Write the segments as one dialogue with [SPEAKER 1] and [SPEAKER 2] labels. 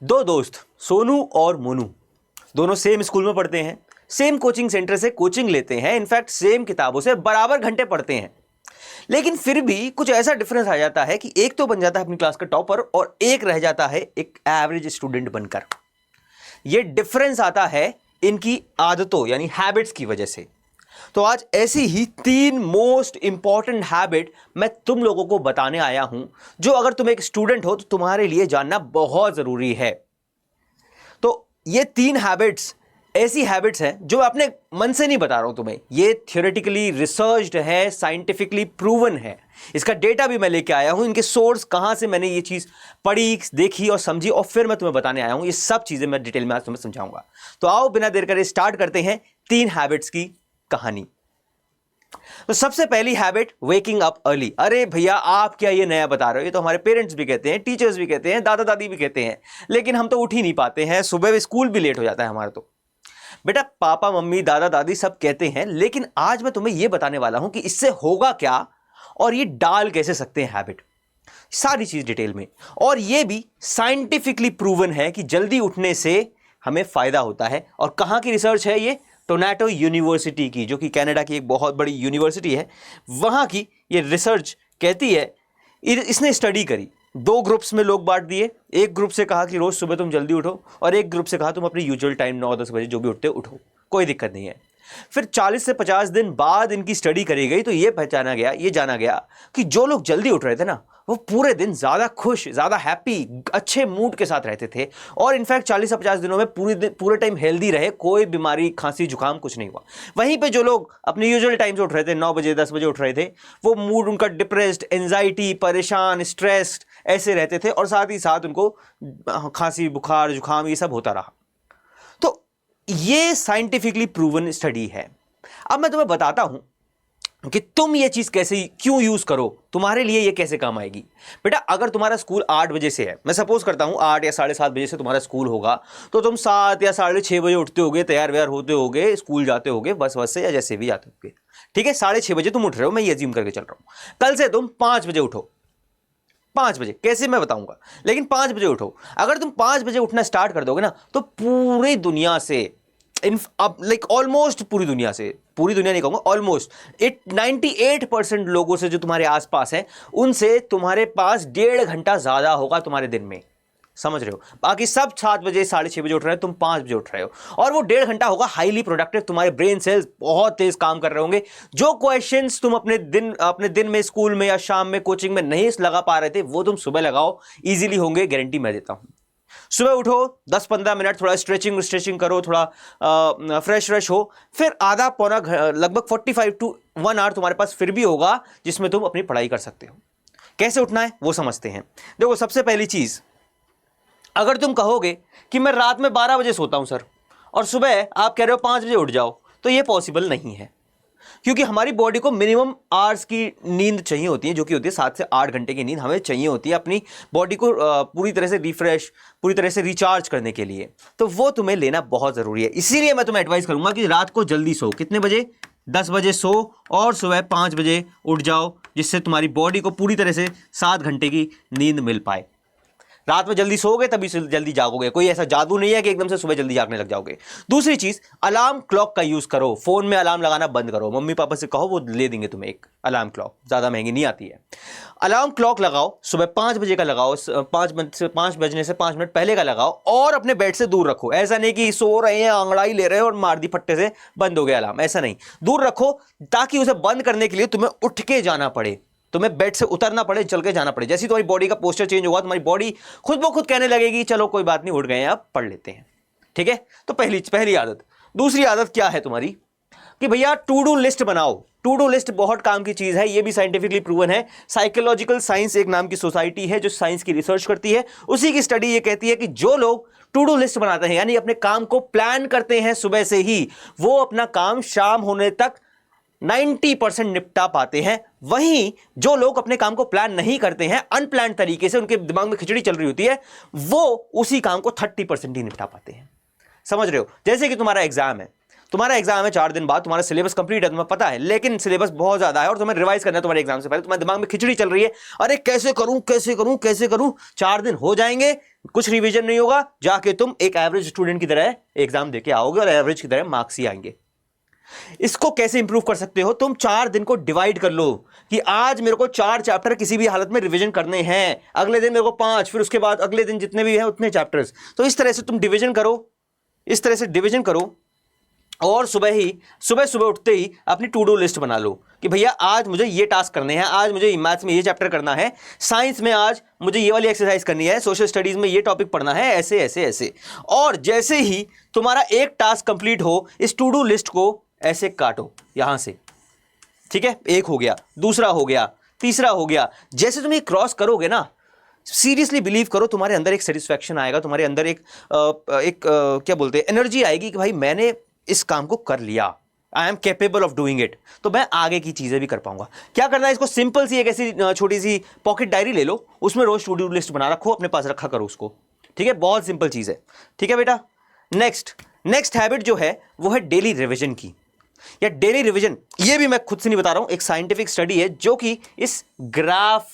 [SPEAKER 1] दो दोस्त सोनू और मोनू दोनों सेम स्कूल में पढ़ते हैं, सेम कोचिंग सेंटर से कोचिंग लेते हैं, इनफैक्ट सेम किताबों से बराबर घंटे पढ़ते हैं। लेकिन फिर भी कुछ ऐसा डिफरेंस आ जाता है कि एक तो बन जाता है अपनी क्लास का टॉपर और एक रह जाता है एक एवरेज स्टूडेंट बनकर। यह डिफरेंस आता है इनकी आदतों यानी हैबिट्स की वजह से। तो आज ऐसी ही 3 मोस्ट इंपॉर्टेंट हैबिट मैं तुम लोगों को बताने आया हूं, जो अगर तुम एक स्टूडेंट हो तो तुम्हारे लिए जानना बहुत जरूरी है। तो ये 3 हैबिट्स ऐसी हैबिट्स हैं जो मैं अपने मन से नहीं बता रहा हूं तुम्हें, ये थियोरेटिकली रिसर्च्ड है, साइंटिफिकली प्रूवन है। इसका डेटा भी मैं लेके आया हूं, इनके सोर्स कहां से मैंने ये चीज पढ़ी, देखी और समझी, और फिर मैं तुम्हें बताने आया हूं। ये सब चीजें मैं डिटेल में आज तुम्हें समझाऊंगा। तो आओ बिना देर करे स्टार्ट करते हैं 3 हैबिट्स की कहानी। तो सबसे पहली हैबिट, वेकिंग अप अर्ली। अरे भैया आप क्या ये नया बता रहे हो, ये तो हमारे पेरेंट्स भी कहते हैं, टीचर्स भी कहते हैं, दादा दादी भी कहते हैं, लेकिन हम तो उठ ही नहीं पाते हैं, सुबह स्कूल भी लेट हो जाता है हमारा। तो बेटा पापा मम्मी दादा दादी सब कहते हैं, लेकिन आज मैं तुम्हें यह बताने वाला हूं कि इससे होगा क्या और ये डाल कैसे सकते हैं हैबिट, सारी चीज डिटेल में। और यह भी साइंटिफिकली प्रूवन है कि जल्दी उठने से हमें फायदा होता है। और कहां की रिसर्च है ये? टोरंटो यूनिवर्सिटी की, जो कि कनाडा की एक बहुत बड़ी यूनिवर्सिटी है, वहां की ये रिसर्च कहती है। इसने स्टडी करी, 2 ग्रुप्स में लोग बांट दिए। एक ग्रुप से कहा कि रोज सुबह तुम जल्दी उठो, और एक ग्रुप से कहा तुम अपनी यूजुअल टाइम 9-10 बजे जो भी उठते हो उठो, कोई दिक्कत नहीं है। फिर 40 से 50 दिन बाद इनकी स्टडी करी गई तो ये जाना गया कि जो लोग जल्दी उठ रहे थे ना, वो पूरे दिन ज्यादा खुश, ज्यादा हैप्पी, अच्छे मूड के साथ रहते थे, और इनफैक्ट 40 से 50 दिनों में पूरे टाइम हेल्दी रहे, कोई बीमारी खांसी जुकाम कुछ नहीं हुआ। वहीं पे जो लोग अपने यूजुअल टाइम से उठ रहे थे, 9 बजे 10 बजे उठ रहे थे, वो मूड उनका डिप्रेस्ड, एंजाइटी, परेशान, स्ट्रेस्ड ऐसे रहते थे, और साथ ही साथ उनको खांसी बुखार जुकाम ये सब होता रहा। तो ये साइंटिफिकली प्रूवन स्टडी है। अब मैं तुम्हें बताता हूं कि तुम ये चीज कैसे, क्यों यूज करो, तुम्हारे लिए ये कैसे काम आएगी। बेटा अगर तुम्हारा स्कूल 8 बजे से है, मैं सपोज करता हूं 8 या 7:30 बजे से तुम्हारा स्कूल होगा, तो तुम 7 या 6:30 बजे उठते होगे, तैयार व्यार होते होगे, स्कूल जाते होगे बस से या जैसे भी जाते होगे, ठीक है। 6:30 बजे तुम उठ रहे हो, मैं ये अज्यूम करके चल रहा हूं। कल से तुम 5 बजे उठो, 5 बजे कैसे मैं बताऊंगा, लेकिन 5 बजे उठो। अगर तुम 5 बजे उठना स्टार्ट कर दोगे ना, तो पूरी दुनिया से, लाइक ऑलमोस्ट पूरी दुनिया नहीं कहूंगा, ऑलमोस्ट 98% लोगों से जो तुम्हारे आसपास हैं, उनसे तुम्हारे पास 1.5 घंटा ज्यादा होगा तुम्हारे दिन में, समझ रहे हो। बाकी सब 7 बजे 6:30 बजे उठ रहे हैं, तुम 5 बजे उठ रहे हो, और वो 1.5 घंटा होगा हाईली प्रोडक्टिव। तुम्हारे ब्रेन सेल्स बहुत तेज काम कर रहे होंगे। जो क्वेश्चंस तुम अपने दिन में स्कूल में या शाम में कोचिंग में नहीं लगा पा रहे थे, वो तुम सुबह लगाओ, इजीली होंगे, गारंटी मैं देता हूं। सुबह उठो, 10-15 मिनट थोड़ा स्ट्रेचिंग करो, थोड़ा फ्रेश हो, फिर आधा पौना लगभग 45 to 1 आवर तुम्हारे पास फिर भी होगा, जिसमें तुम अपनी पढ़ाई कर सकते हो। कैसे उठना है वो समझते हैं। देखो सबसे पहली चीज, अगर तुम कहोगे कि मैं रात में 12 बजे सोता हूं सर, और सुबह आप कह रहे हो 5 बजे उठ जाओ, तो ये पॉसिबल नहीं है, क्योंकि हमारी बॉडी को मिनिमम आवर्स की नींद चाहिए होती है, जो कि होती है 7 से 8 घंटे की नींद हमें चाहिए होती है अपनी बॉडी को पूरी तरह से रिफ्रेश, पूरी तरह से रिचार्ज करने के लिए। तो वो तुम्हें लेना बहुत ज़रूरी है। इसीलिए मैं तुम्हें एडवाइस करूंगा कि रात को जल्दी सो। कितने बजे? 10 बजे सो, और सुबह 5 बजे उठ जाओ, जिससे तुम्हारी बॉडी को पूरी तरह से 7 घंटे की नींद मिल पाए। रात में जल्दी सोओगे तभी जल्दी जागोगे, कोई ऐसा जादू नहीं है कि एकदम से सुबह जल्दी जागने लग जाओगे। दूसरी चीज, अलार्म क्लॉक का यूज करो। फोन में अलार्म लगाना बंद करो, मम्मी पापा से कहो, वो ले देंगे तुम्हें एक अलार्म क्लॉक, ज्यादा महंगी नहीं आती है। अलार्म क्लॉक लगाओ, सुबह 5 बजे का लगाओ, 5 बजने से 5 मिनट पहले का लगाओ, और अपने बेड से दूर रखो। ऐसा नहीं कि सो रहे हैं, अंगड़ाई ले रहे हैं और मार दी फट्टे से बंद हो गया अलार्म, ऐसा नहीं। दूर रखो ताकि उसे बंद करने के लिए तुम्हें उठ के जाना पड़े, तुम्हें बेड से उतरना पड़े, चल के जाना पड़े। जैसे तुम्हारी बॉडी का पोस्चर चेंज होगा, तुम्हारी बॉडी खुद ब खुद कहने लगेगी चलो कोई बात नहीं, उठ गए हैं, अब पढ़ लेते हैं, ठीक है। तो पहली आदत। दूसरी आदत क्या है तुम्हारी, कि भैया टू डू लिस्ट बनाओ। टू डू लिस्ट बहुत काम की चीज है, ये भी साइंटिफिकली प्रूवन है। साइकोलॉजिकल साइंस एक नाम की सोसाइटी है जो साइंस की रिसर्च करती है, उसी की स्टडी ये कहती है कि जो लोग टू डू लिस्ट बनाते हैं, यानी अपने काम को प्लान करते हैं सुबह से ही, वो अपना काम शाम होने तक 90% निपटा पाते हैं। वहीं जो लोग अपने काम को प्लान नहीं करते हैं, अनप्लान तरीके से, उनके दिमाग में खिचड़ी चल रही होती है, वो उसी काम को 30% ही निपटा पाते हैं। समझ रहे हो। जैसे कि तुम्हारा एग्जाम है, तुम्हारा एग्जाम है 4 दिन बाद, तुम्हारा सिलेबस कंप्लीट है, तुम्हें पता है, लेकिन सिलेबस बहुत ज्यादा है और तुम्हें रिवाइज करना है तुम्हारे एग्जाम से पहले, तुम्हारे दिमाग में खिचड़ी चल रही है, अरे कैसे करूं कैसे करूं कैसे करूं। 4 दिन हो जाएंगे, कुछ रिवीजन नहीं होगा, जाके तुम एक एवरेज स्टूडेंट की तरह एग्जाम देके आओगे और एवरेज की तरह मार्क्स ही आएंगे। इसको कैसे इंप्रूव कर सकते हो? तुम 4 दिन को डिवाइड कर लो कि आज मेरे को 4 चैप्टर किसी भी हालत में रिवीजन करने हैं, अगले दिन मेरे को 5, फिर उसके बाद अगले दिन जितने भी हैं उतने चैप्टर्स। तो इस तरह से तुम डिवीजन करो, इस तरह से डिवीजन करो और सुबह उठते ही अपनी टू डू लिस्ट बना लो कि भैया आज मुझे ये टास्क करने हैं, आज मुझे मैथ्स में ये चैप्टर करना है, साइंस में आज मुझे ये वाली एक्सरसाइज करनी है, सोशल स्टडीज में ये टॉपिक पढ़ना है, ऐसे ऐसे ऐसे। और जैसे ही तुम्हारा एक टास्क कंप्लीट हो, इस टू डू लिस्ट को ऐसे काटो यहां से, ठीक है, एक हो गया, दूसरा हो गया, तीसरा हो गया। जैसे तुम ये क्रॉस करोगे ना, सीरियसली बिलीव करो तुम्हारे अंदर एक सेटिस्फैक्शन आएगा, तुम्हारे अंदर एक क्या बोलते हैं, एनर्जी आएगी कि भाई मैंने इस काम को कर लिया, I am capable of doing it, तो मैं आगे की चीजें भी कर पाऊंगा। क्या करना है, इसको सिंपल सी एक ऐसी छोटी सी पॉकेट डायरी ले लो, उसमें रोज टू डू लिस्ट बना रखो, अपने पास रखा करो उसको, ठीक है, बहुत सिंपल चीज है, ठीक है बेटा। नेक्स्ट हैबिट जो है वो है डेली रिविजन की, या डेली रिवीजन। ये भी मैं खुद से नहीं बता रहा हूं, एक साइंटिफिक स्टडी है जो कि इस ग्राफ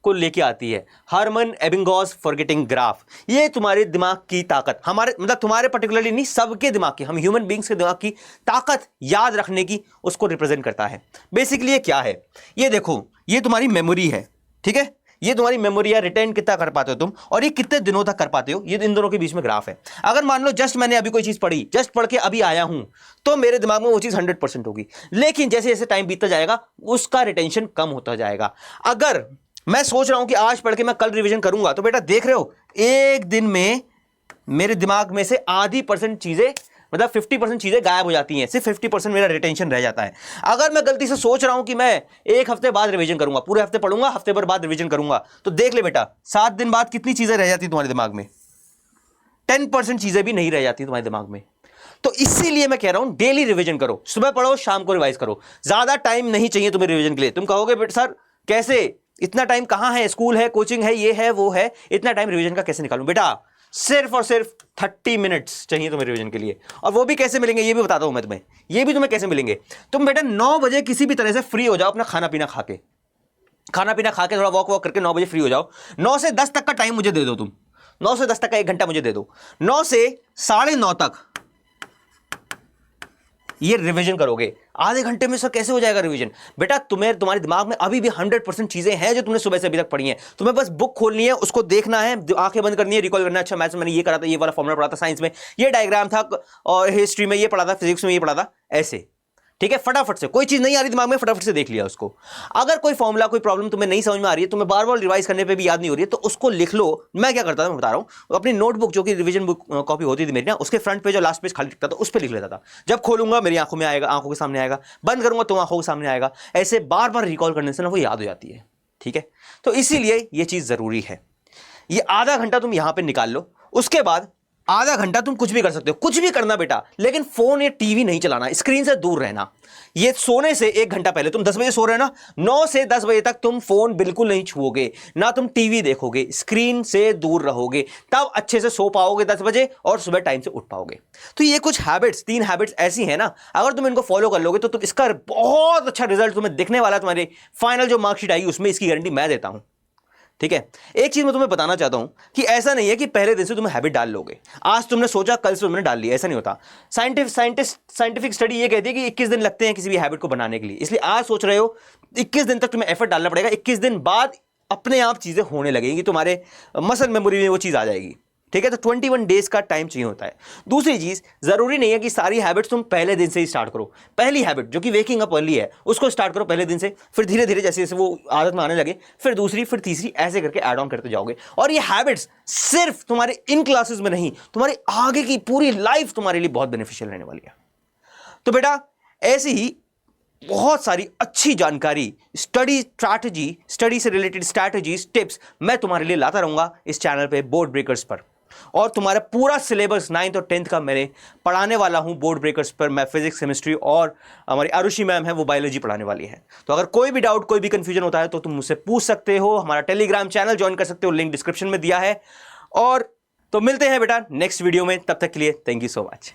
[SPEAKER 1] को लेके आती है, हरमन एबिंगॉस फॉरगेटिंग ग्राफ। ये तुम्हारे दिमाग की ताकत, हमारे मतलब तुम्हारे पर्टिकुलरली नहीं, सबके दिमाग की, हम ह्यूमन बींग्स के दिमाग की ताकत याद रखने की, उसको रिप्रेजेंट करता है। बेसिकली ये क्या है, ये देखो, ये तुम्हारी मेमोरी है, ठीक है, ये तुम्हारी मेमोरी है, रिटेन कितना कर पाते हो तुम, और ये कितने दिनों तक कर पाते हो, ये इन दोनों के बीच में ग्राफ है। अगर मान लो जस्ट मैंने अभी कोई चीज पढ़ी, जस्ट पढ़ के अभी आया हूं, तो मेरे दिमाग में वो चीज 100% होगी, लेकिन जैसे जैसे टाइम बीतता जाएगा उसका रिटेंशन कम होता जाएगा। अगर मैं सोच रहा हूं कि आज पढ़ के मैं कल रिवीजन करूंगा, तो बेटा देख रहे हो, एक दिन में मेरे दिमाग में से आधी % चीजें, मतलब 50% चीजें गायब हो जाती हैं, सिर्फ 50% मेरा रिटेंशन रह जाता है। अगर मैं गलती से सोच रहा हूं कि मैं एक हफ्ते बाद रिवीजन करूंगा, पूरे हफ्ते पढ़ूंगा, हफ्ते भर बाद रिवीजन करूंगा, तो देख ले बेटा 7 दिन बाद कितनी चीजें रह जाती तुम्हारे दिमाग में, 10% चीजें भी नहीं रह जाती तुम्हारे दिमाग में। तो इसीलिए मैं कह रहा हूं डेली रिवीजन करो, सुबह पढ़ो, शाम को रिवाइज करो। ज्यादा टाइम नहीं चाहिए तुम्हें रिवीजन के लिए। तुम कहोगे बेटा सर कैसे, इतना टाइम कहां है, स्कूल है, कोचिंग है, ये है वो है, इतना टाइम रिवीजन का कैसे निकालूं? बेटा सिर्फ और सिर्फ 30 मिनट्स चाहिए तुम्हें रिवीजन के लिए। और वो भी कैसे मिलेंगे ये भी बताता हूं मैं तुम्हें, ये भी तुम्हें कैसे मिलेंगे। तुम बेटा 9 बजे किसी भी तरह से फ्री हो जाओ, अपना खाना पीना खा के थोड़ा वॉक करके 9 बजे फ्री हो जाओ। 9 से 10 तक का टाइम मुझे दे दो, तुम 9 से 10 तक का 1 घंटा मुझे दे दो। 9 से 9:30 तक ये रिवीजन करोगे। आधे घंटे में सर कैसे हो जाएगा रिवीजन? बेटा तुम्हारे दिमाग में अभी भी 100% चीजें हैं जो तुमने सुबह से अभी तक पढ़ी हैं। तुम्हें बस बुक खोलनी है, उसको देखना है, आंखें बंद करनी है, रिकॉल करना है, अच्छा मैथ्स में मैंने ये करा था, ये वाला फॉर्मूला पढ़ा था, साइंस में ये डायग्राम था, और हिस्ट्री में ये पढ़ा था, फिजिक्स में ये पढ़ा था, ऐसे, ठीक है। फटाफट से, कोई चीज नहीं आ रही दिमाग में, फटाफट से देख लिया उसको। अगर कोई फॉर्मूला, कोई प्रॉब्लम तुम्हें नहीं समझ में आ रही है, तुम्हें बार बार रिवाइज करने पे भी याद नहीं हो रही है, तो उसको लिख लो। मैं क्या करता था मैं बता रहा हूं, अपनी नोटबुक जो कि रिवीजन बुक कॉपी होती थी मेरी ना, उसके फ्रंट पेज और लास्ट पेज खाली लिखता था, उस पर लिख लेता था। जब खोलूंगा मेरी आंखों में आएगा, आंखों के सामने आएगा, बंद करूंगा तो आंखों के सामने आएगा। ऐसे बार बार रिकॉल करने से ना वो याद हो जाती है, ठीक है। तो इसीलिए ये चीज जरूरी है। ये आधा घंटा तुम यहां पर निकाल लो, उसके बाद आधा घंटा तुम कुछ भी कर सकते हो, कुछ भी करना बेटा, लेकिन फोन या टीवी नहीं चलाना, स्क्रीन से दूर रहना। ये सोने से 1 घंटा पहले, तुम 10 बजे सो रहे हो ना, 9 से 10 बजे तक तुम फोन बिल्कुल नहीं छुओगे, ना तुम टीवी देखोगे, स्क्रीन से दूर रहोगे, तब अच्छे से सो पाओगे 10 बजे और सुबह टाइम से उठ पाओगे। तो ये कुछ हैबिट्स, 3 हैबिट्स ऐसी है ना, अगर तुम इनको फॉलो कर लोगे तो तुम इसका बहुत अच्छा रिजल्ट तुम्हें दिखने वाला है। तुम्हारी फाइनल जो मार्कशीट आएगी उसमें इसकी गारंटी मैं देता हूं, ठीक है। एक चीज मैं तुम्हें बताना चाहता हूं कि ऐसा नहीं है कि पहले दिन से तुम हैबिट डाल लोगे, आज तुमने सोचा कल से तुमने डाल लिया, ऐसा नहीं होता। साइंटिफिक स्टडी ये कहती है कि 21 दिन लगते हैं किसी भी हैबिट को बनाने के लिए। इसलिए आज सोच रहे हो 21 दिन तक तुम्हें एफर्ट डालना पड़ेगा, 21 दिन बाद अपने आप चीजें होने लगेंगी, तुम्हारे मसल मेमोरी में वो चीज आ जाएगी, ठीक है। तो 21 डेज का टाइम चाहिए होता है। दूसरी चीज, जरूरी नहीं है कि सारी हैबिट्स तुम पहले दिन से ही स्टार्ट करो। पहली हैबिट जो कि वेकिंग अप अर्ली है, उसको स्टार्ट करो पहले दिन से, फिर धीरे धीरे जैसे जैसे वो आदत में आने लगे, फिर दूसरी, फिर तीसरी, ऐसे करके ऐड ऑन करते जाओगे। और ये हैबिट्स सिर्फ तुम्हारे इन क्लासेस में नहीं, तुम्हारी आगे की पूरी लाइफ तुम्हारे लिए बहुत बेनिफिशियल रहने वाली है। तो बेटा ऐसी ही बहुत सारी अच्छी जानकारी, स्टडी से रिलेटेड स्ट्रैटेजीज, टिप्स मैं तुम्हारे लिए लाता रहूंगा इस चैनल पे, बोर्ड ब्रेकर्स पर। और तुम्हारा पूरा सिलेबस 9th और 10th का मैंने पढ़ाने वाला हूं बोर्ड ब्रेकर्स पर। मैं फिजिक्स, केमिस्ट्री, और हमारी आरुषि मैम है वो बायोलॉजी पढ़ाने वाली है। तो अगर कोई भी डाउट, कोई भी कंफ्यूजन होता है तो तुम मुझसे पूछ सकते हो। हमारा टेलीग्राम चैनल ज्वाइन कर सकते हो, लिंक डिस्क्रिप्शन में दिया है। और तो मिलते हैं बेटा नेक्स्ट वीडियो में, तब तक के लिए थैंक यू सो मच।